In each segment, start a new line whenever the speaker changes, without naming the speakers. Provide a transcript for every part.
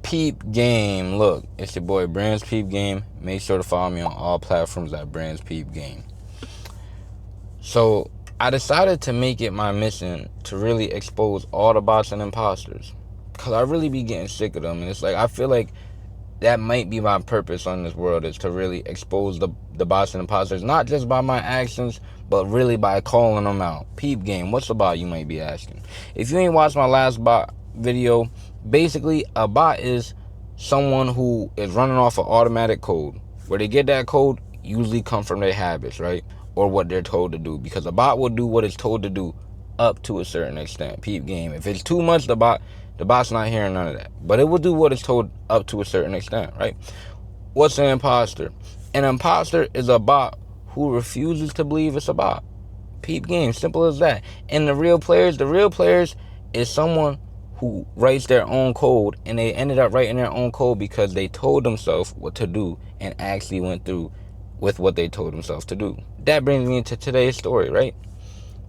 Peep Game. Look, it's your boy Brands Peep Game. Make sure to follow me on all platforms at Brands Peep Game. So I decided to make it my mission to really expose all the bots and imposters, because I really be getting sick of them. And it's like, I feel like that might be my purpose on this world, is to really expose the bots and imposters, not just by my actions, but really by calling them out. Peep Game, what's a bot, you might be asking? If you ain't watched my last bot video, basically a bot is someone who is running off an automatic code. Where they get that code usually come from their habits, right? Or what they're told to do, because a bot will do what it's told to do up to a certain extent. Peep Game. If it's too much, the bot's not hearing none of that. But it will do what it's told up to a certain extent, right? What's an imposter? An imposter is a bot who refuses to believe it's a bot. Peep Game, simple as that. And the real players is someone who writes their own code, and they ended up writing their own code because they told themselves what to do and actually went through with what they told themselves to do. That brings me into today's story, right?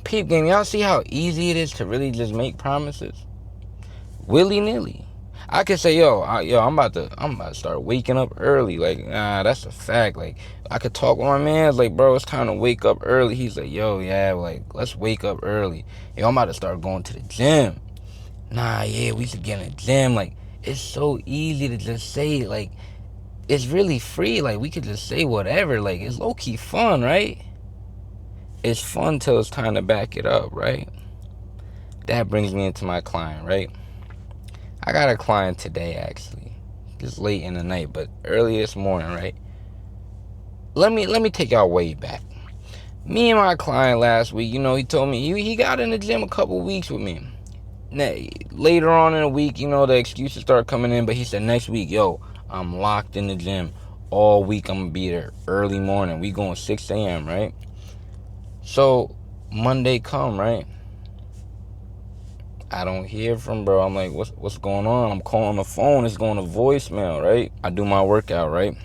Peep Game, y'all see how easy it is to really just make promises willy-nilly. I could say, I'm about to start waking up early. Like, nah, that's a fact. Like, I could talk with my man, like, bro, it's time to wake up early. He's like, let's wake up early. Yo, I'm about to start going to the gym. Nah, yeah, we should get in the gym. Like, it's so easy to just say, like, it's really free. Like, we could just say whatever. Like, it's low-key fun, right? It's fun till it's time to back it up, right? That brings me into my client, right? I got a client today, actually. Just late in the night, but early this morning, right? Let me take y'all way back. Me and my client last week, he told me he got in the gym a couple weeks with me. Now, later on in the week, the excuses start coming in, but he said next week, I'm locked in the gym all week. I'm gonna be there early morning. We going 6 a.m., right? So Monday come, right? I don't hear from bro. I'm like, what's going on? I'm calling the phone. It's going to voicemail, right? I do my workout, right?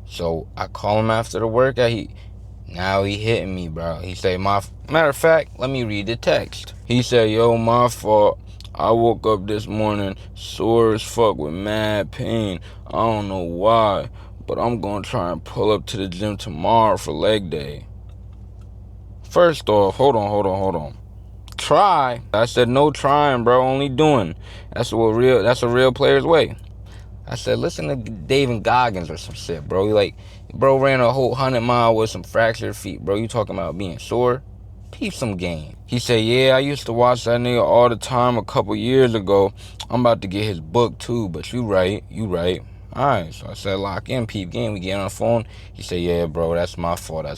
So I call him after the workout. He hitting me, bro. He say, matter of fact, let me read the text. He said, yo, my fault. I woke up this morning sore as fuck with mad pain. I don't know why, but I'm going to try and pull up to the gym tomorrow for leg day. First off, hold on. Try? I said, no trying, bro, only doing. That's a real player's way. I said, listen to David Goggins or some shit, bro. Bro ran a whole 100-mile with some fractured feet, bro. You talking about being sore? Peep some game. He said, yeah, I used to watch that nigga all the time a couple years ago. I'm about to get his book too, but you right. Alright, so I said, lock in, Peep Game. We get on the phone. He said, yeah, bro, that's my fault. I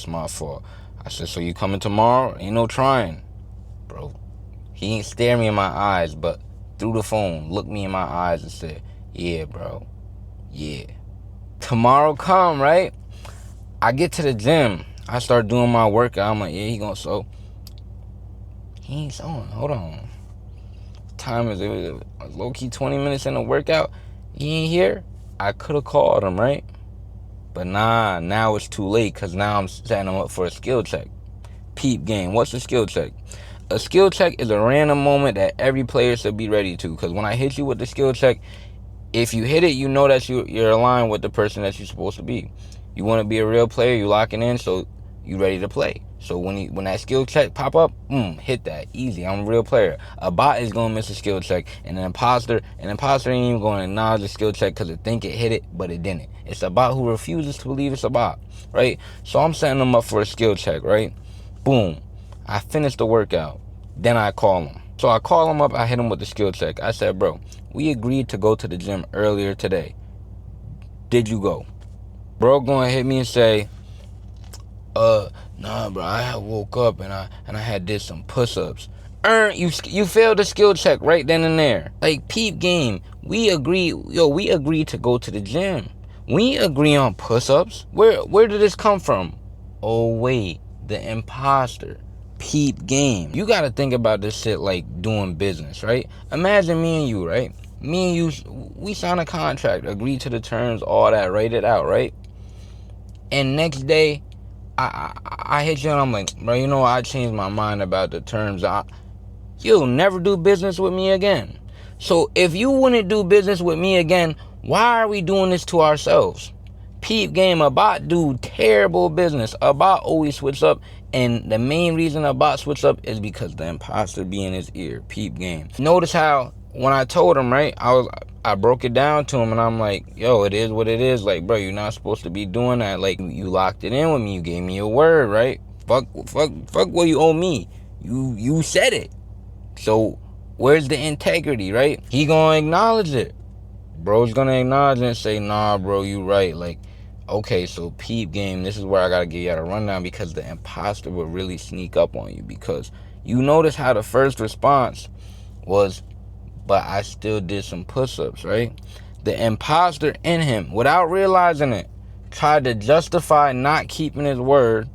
said, so you coming tomorrow? Ain't no trying. Bro, he ain't stare me in my eyes, but through the phone, looked me in my eyes and said, yeah, bro, yeah. Tomorrow come, right? I get to the gym. I start doing my workout. I'm like, yeah, he ain't showing. Hold on. Time is, it was low-key 20 minutes in the workout. He ain't here. I could have called him, right? But nah, now it's too late, because now I'm setting him up for a skill check. Peep Game, what's a skill check? A skill check is a random moment that every player should be ready to, because when I hit you with the skill check, if you hit it, you know that you're aligned with the person that you're supposed to be. You want to be a real player, you locking in, so you ready to play. So when that skill check pop up, hit that. Easy, I'm a real player. A bot is going to miss a skill check, and an imposter ain't even going to acknowledge the skill check because it think it hit it, but it didn't. It's a bot who refuses to believe it's a bot, right? So I'm setting them up for a skill check, right? Boom. I finish the workout. Then I call him. So I call him up. I hit him with the skill check. I said, bro, we agreed to go to the gym earlier today. Did you go? Bro going to hit me and say, nah, bro, I had woke up and I had did some push-ups. You failed the skill check right then and there. Like, Peep Game, we agreed to go to the gym. We agree on push-ups. Where did this come from? Oh, wait, the imposter. Peep Game. You gotta think about this shit like doing business, right? Imagine me and you, right? Me and you, we sign a contract, agree to the terms, all that, write it out, right? And next day, I hit you and I'm like, bro, I changed my mind about the terms. You'll never do business with me again. So if you wouldn't do business with me again, why are we doing this to ourselves? Peep game, a bot do terrible business. A bot always switch up, and the main reason a bot switch up is because the imposter be in his ear. Peep game. Notice how when I told him, right, I broke it down to him, and I'm like, yo, it is what it is. Like, bro, you're not supposed to be doing that. Like, you locked it in with me. You gave me your word, right? Fuck what you owe me. You said it. So where's the integrity, right? He gonna acknowledge it. Bro's gonna acknowledge it and say, nah, bro, you right. Like, okay, so peep game, this is where I gotta give you a rundown, because the imposter will really sneak up on you. Because you notice how the first response was, but I still did some push-ups, right? The imposter in him, without realizing it, tried to justify not keeping his word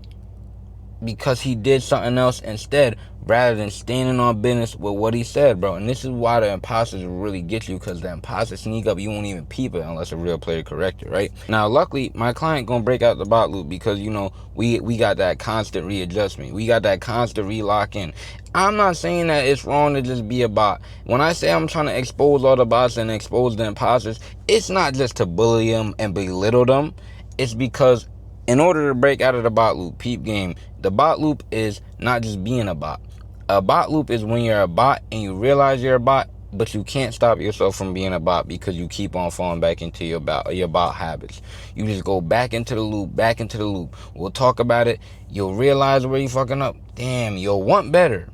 because he did something else instead, rather than standing on business with what he said, bro. And this is why the imposters will really get you, because the imposters sneak up, you won't even peep it unless a real player correct it, right? Now, luckily, my client gonna break out the bot loop, because, you know, we got that constant readjustment. We got that constant relock in. I'm not saying that it's wrong to just be a bot. When I say I'm trying to expose all the bots and expose the imposters, it's not just to bully them and belittle them. It's because in order to break out of the bot loop, peep game, the bot loop is not just being a bot. A bot loop is when you're a bot and you realize you're a bot, but you can't stop yourself from being a bot because you keep on falling back into your bot habits. You just go back into the loop, back into the loop. We'll talk about it. You'll realize where you're fucking up. Damn, you'll want better.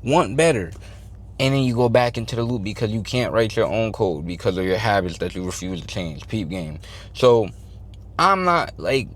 And then you go back into the loop because you can't write your own code because of your habits that you refuse to change. Peep game. So I'm not like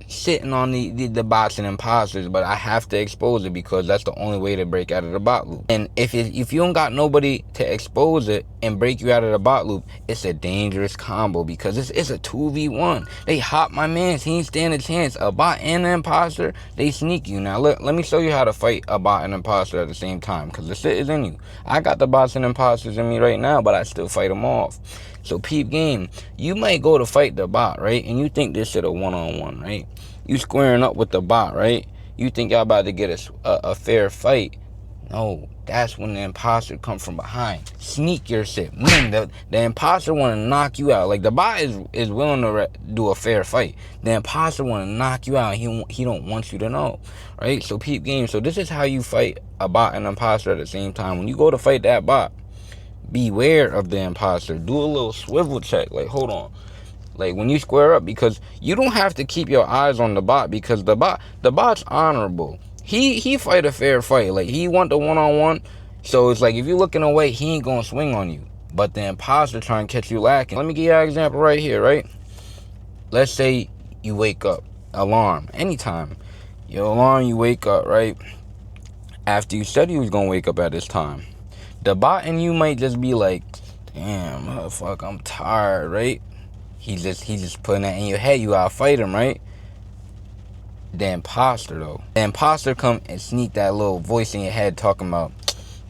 sitting on the bots and imposters, but I have to expose it because that's the only way to break out of the bot loop. And if you don't got nobody to expose it and break you out of the bot loop, it's a dangerous combo, because it's a 2v1. They hop my mans, he ain't stand a chance. A bot and an imposter, they sneak you. Now let me show you how to fight a bot and imposter at the same time, because the shit is in you. I got the bots and imposters in me right now, but I still fight them off. So peep game, you might go to fight the bot, right? And you think this shit a one-on-one, right? You squaring up with the bot, right? You think y'all about to get a fair fight. No, that's when the imposter come from behind. Sneak your shit. Man, the imposter want to knock you out. Like, the bot is willing to do a fair fight. The imposter want to knock you out, and he don't want you to know, right? So peep game. So this is how you fight a bot and an imposter at the same time. When you go to fight that bot, beware of the imposter. Do a little swivel check. Like, hold on. Like, when you square up, because you don't have to keep your eyes on the bot, because the bot's honorable. He fight a fair fight. Like, he want the one-on-one. So it's like, if you looking away, he ain't gonna swing on you. But the imposter trying to catch you lacking. Let me give you an example right here, right? Let's say you wake up, alarm, anytime. Your alarm, you wake up, right? After you said you was gonna wake up at this time. The bot and you might just be like, damn, motherfucker, I'm tired, right? He's just putting that in your head. You gotta fight him, right? The imposter, though. The imposter come and sneak that little voice in your head talking about,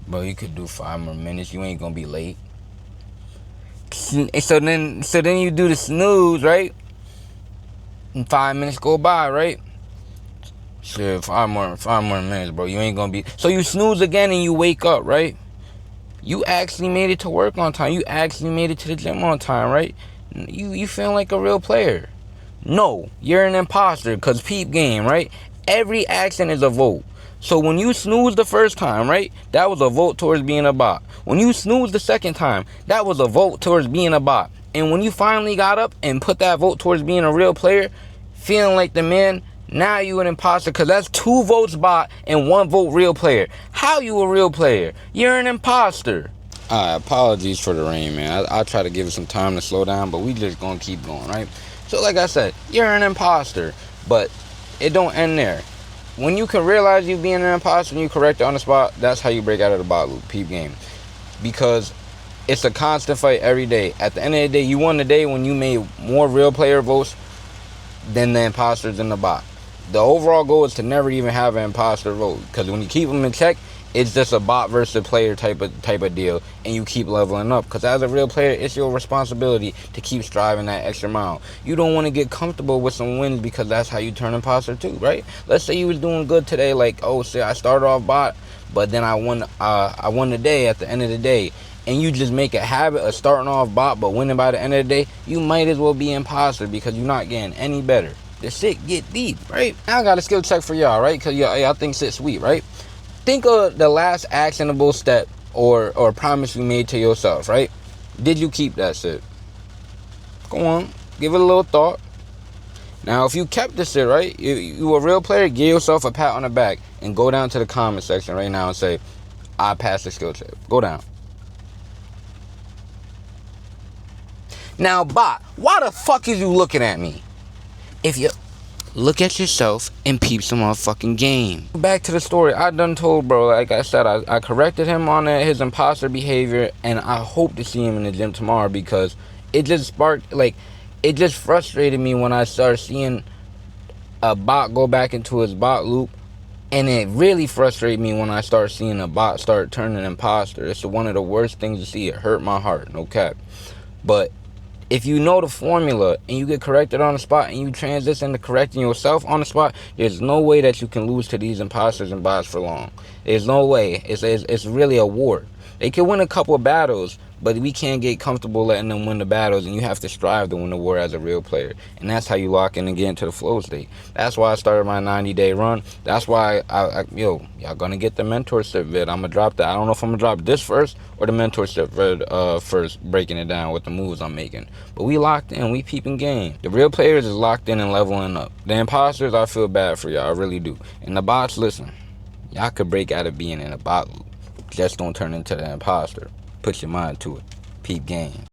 bro, you could do 5 more minutes. You ain't gonna be late. So then you do the snooze, right? And 5 minutes go by, right? Shit, 5 more minutes, bro. You ain't gonna be. So you snooze again and you wake up, right? You actually made it to work on time. You actually made it to the gym on time, right? You feel like a real player. No, you're an imposter, because peep game, right? Every action is a vote. So when you snooze the first time, right, that was a vote towards being a bot. When you snooze the second time, that was a vote towards being a bot. And when you finally got up and put that vote towards being a real player, feeling like the man, now you an imposter, because that's 2 votes bot and 1 vote real player. How you a real player? You're an imposter. Apologies for the rain, man. I try to give it some time to slow down, but we just gonna keep going, right? So like I said, you're an imposter, but it don't end there. When you can realize you being an imposter and you correct it on the spot, that's how you break out of the bot loop, peep game. Because it's a constant fight every day. At the end of the day, you won the day when you made more real player votes than the imposters in the bot. The overall goal is to never even have an imposter vote, because when you keep them in check, it's just a bot versus player type of deal, and you keep leveling up. Because as a real player, it's your responsibility to keep striving that extra mile. You don't want to get comfortable with some wins, because that's how you turn imposter too, right? Let's say you was doing good today, like, oh shit, I started off bot, but then I won the day at the end of the day, and you just make a habit of starting off bot but winning by the end of the day, you might as well be imposter because you're not getting any better. The shit get deep, right? Now I got a skill check for y'all, right? Because y'all think shit sweet, right? Think of the last actionable step or promise you made to yourself, right? Did you keep that shit? Go on, give it a little thought. Now, if you kept this shit, right, you a real player, give yourself a pat on the back and go down to the comment section right now and say, I passed the skill check. Go down. Now, bot, why the fuck is you looking at me? If you look at yourself and peep some motherfucking game. Back to the story. I done told bro, like I said, I corrected him on his imposter behavior, and I hope to see him in the gym tomorrow because it just sparked, like, it just frustrated me when I started seeing a bot go back into his bot loop, and it really frustrated me when I started seeing a bot start turning imposter. It's one of the worst things to see. It hurt my heart, no cap. But if you know the formula and you get corrected on the spot and you transition to correcting yourself on the spot, there's no way that you can lose to these imposters and bots for long. There's no way. It's really a war. They can win a couple of battles, but we can't get comfortable letting them win the battles, and you have to strive to win the war as a real player. And that's how you lock in and get into the flow state. That's why I started my 90-day run. That's why y'all gonna get the mentorship vid. I'm gonna drop that. I don't know if I'm gonna drop this first or the mentorship vid first, breaking it down with the moves I'm making. But we locked in, we peeping game. The real players is locked in and leveling up. The imposters, I feel bad for y'all, I really do. And the bots, listen, y'all could break out of being in a bot loop. Just don't turn into the imposter. Put your mind to it. Peep game.